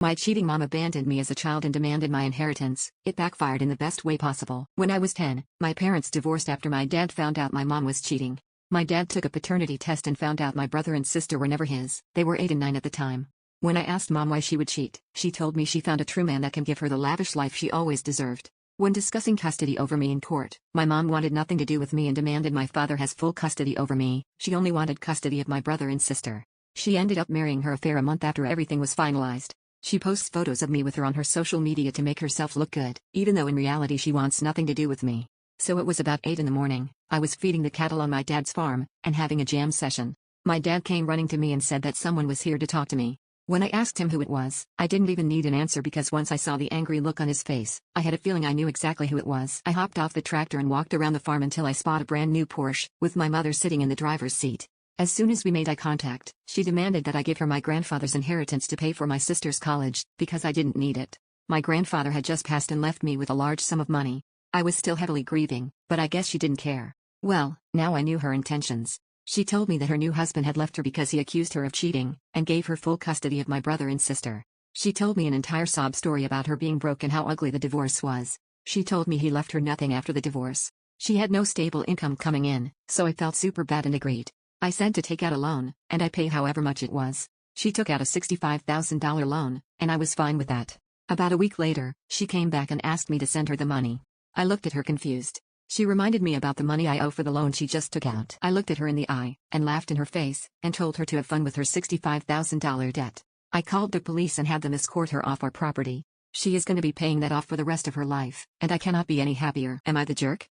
My cheating mom abandoned me as a child and demanded my inheritance. It backfired in the best way possible. When I was 10, my parents divorced after my dad found out my mom was cheating. My dad took a paternity test and found out my brother and sister were never his. They were 8 and 9 at the time. When I asked mom why she would cheat, she told me she found a true man that can give her the lavish life she always deserved. When discussing custody over me in court, my mom wanted nothing to do with me and demanded my father has full custody over me. She only wanted custody of my brother and sister. She ended up marrying her affair a month after everything was finalized. She posts photos of me with her on her social media to make herself look good, even though in reality she wants nothing to do with me. So it was about 8 in the morning, I was feeding the cattle on my dad's farm, and having a jam session. My dad came running to me and said that someone was here to talk to me. When I asked him who it was, I didn't even need an answer because once I saw the angry look on his face, I had a feeling I knew exactly who it was. I hopped off the tractor and walked around the farm until I spotted a brand new Porsche, with my mother sitting in the driver's seat. As soon as we made eye contact, she demanded that I give her my grandfather's inheritance to pay for my sister's college, because I didn't need it. My grandfather had just passed and left me with a large sum of money. I was still heavily grieving, but I guess she didn't care. Well, now I knew her intentions. She told me that her new husband had left her because he accused her of cheating, and gave her full custody of my brother and sister. She told me an entire sob story about her being broke and how ugly the divorce was. She told me he left her nothing after the divorce. She had no stable income coming in, so I felt super bad and agreed. I said to take out a loan, and I pay however much it was. She took out a $65,000 loan, and I was fine with that. About a week later, she came back and asked me to send her the money. I looked at her confused. She reminded me about the money I owe for the loan she just took out. I looked at her in the eye, and laughed in her face, and told her to have fun with her $65,000 debt. I called the police and had them escort her off our property. She is going to be paying that off for the rest of her life, and I cannot be any happier. Am I the jerk?